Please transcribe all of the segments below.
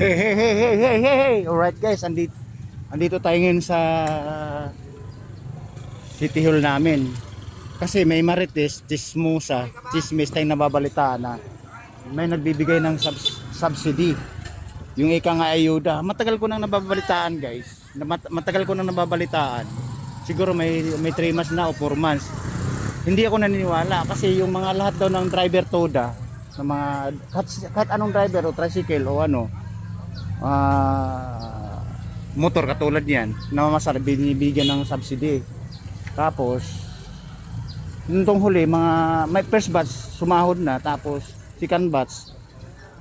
Hey, hey, hey, hey, hey, hey, hey. Alright guys, andito tayo ngayon sa City Hall namin. Kasi may marites, chismis tayong nababalitaan na may nagbibigay ng subsidy. Yung ika nga ayuda. Matagal ko nang nababalitaan guys. Matagal ko nang nababalitaan. Siguro may 3 months na o 4 months. Hindi ako naniniwala kasi yung mga lahat daw ng driver toda, sa mga kahit anong driver o tricycle o ano, motor katulad niyan, namamasal binibigyan ng subsidy. Tapos nitong huli may first batch sumahod na, tapos second batch,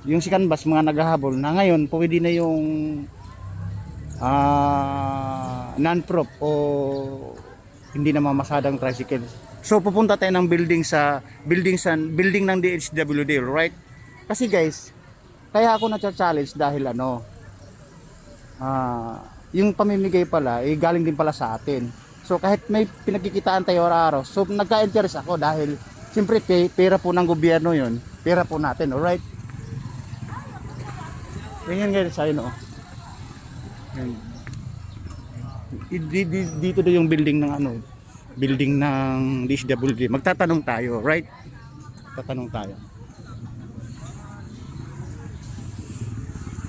yung second batch mga naghahabol na ngayon pwede na yung non-prop o hindi na mamasadang tricycle. So pupunta tayo ng building ng DSWD, right? Kasi guys, kaya ako na-challenge dahil yung pamimigay pala galing din pala sa atin. So kahit may pinagkikitaan tayo araw-araw, so nagka-interest ako dahil siyempre pera po ng gobyerno yun, pera po natin, alright? Ganyan guys, ayun o. Dito daw yung building ng DSWD. Magtatanong tayo, right? Tatanong tayo.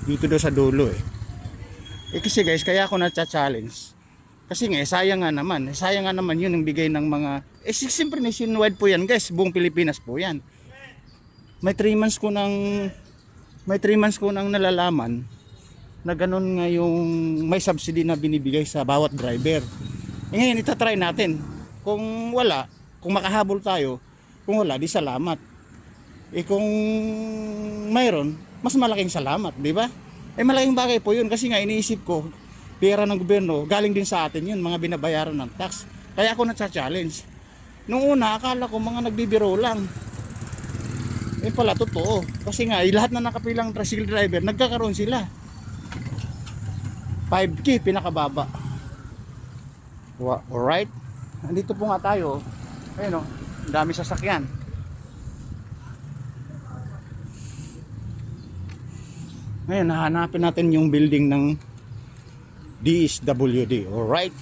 Dito daw sa dulo kasi guys, kaya ako na-challenge. Kasi nga, sayang nga naman yun ang bigay ng mga, siyempre nationwide po yan guys, buong Pilipinas po yan. May 3 months ko nang nalalaman na ganun nga yung may subsidy na binibigay sa bawat driver. Ngayon, itatry natin. Kung wala, kung makahabol tayo, kung wala, di salamat. Kung mayroon, mas malaking salamat, di ba? Malaking bagay po yun kasi nga iniisip ko, pera ng gobyerno, galing din sa atin yun, mga binabayaran ng tax. Kaya ako nagsa-challenge. Nung una, akala ko mga nagbibiro lang. Pala, totoo. Kasi nga, lahat na nakapilang tricycle driver, nagkakaroon sila. 5K, pinakababa. Alright. Andito po nga tayo. Ayun o, dami sasakyan. Ngayon, nahanapin natin yung building ng DSWD. Alright.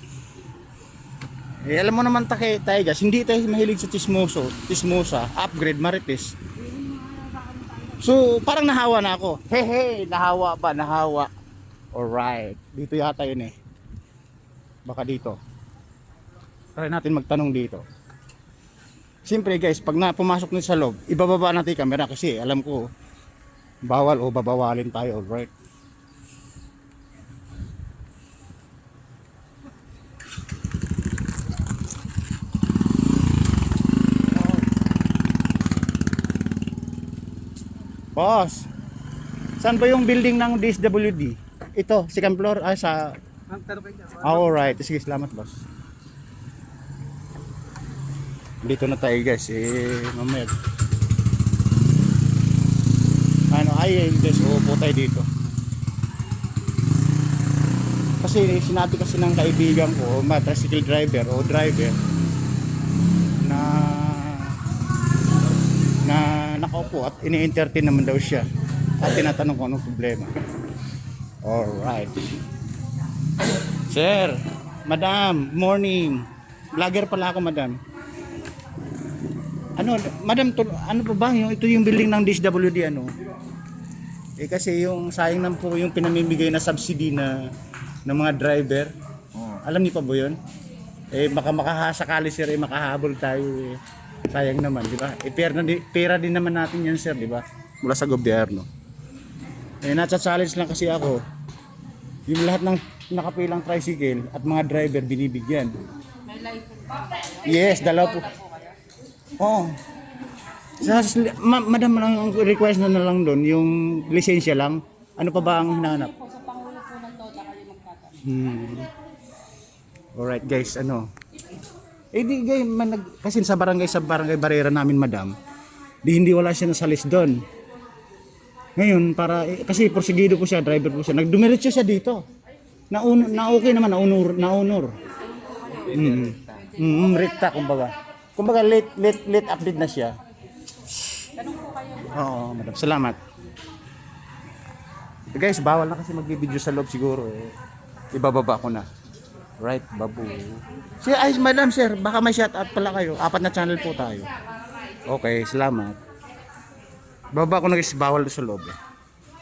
Alam mo naman tayo guys, hindi tayo mahilig sa chismosa, upgrade, marites. So, parang nahawa na ako. Hey, nahawa. Alright. Dito yata yun Baka dito. Try natin magtanong dito. Siyempre guys, pag pumasok nyo sa loob, ibababa natin yung camera kasi alam ko bawal o babawalin tayo, alright? Boss, saan ba yung building ng DSWD? Ito, second floor, sa... Alright, sige, salamat boss. Dito na tayo guys, mamaya. Guys, uupo tayo dito. Kasi sinabi kasi ng kaibigan ko, tricycle driver o driver, na nakaupo at ini-entertain naman daw siya. At tinatanong ko anong problema. Alright. Sir, madam, morning. Vlogger pala ako, madam. Madam, ano pa ba ito yung building ng DSWD kasi yung sayang naman po yung pinamimigay na subsidy ng mga driver. Alam niyo pa ba yun? Baka makakasakali sir, makahabol tayo sayang naman, di ba? Pera din naman natin yan sir, di ba? Mula sa gobyerno. Nasa-challenge lang kasi ako. Yung lahat ng nakapilang tricycle at mga driver binibigyan. May license. Yes, dalaw po. Madam, ang request na lang doon, yung lisensya lang. Ano pa ba ang hinahanap? Sa pangulo po ng TOTA kayo magtatanong. Alright guys, di guys, kasi sa barangay barera namin madam, hindi wala siya nasalis doon. Ngayon, kasi porsigido po siya, driver po siya, nagdumiretso siya dito. Na okay naman, naunor. Rekta, kumbaga late update na siya. Tanong po kayo. Oo, madam. Salamat. Guys, bawal na kasi magbibideo sa loob siguro eh. Ibababa ko na. Right, babu. Sir, ay, madam, sir, baka may shoutout pala kayo. 4 na channel po tayo. Okay, salamat. Baba ko na guys, bawal sa loob eh.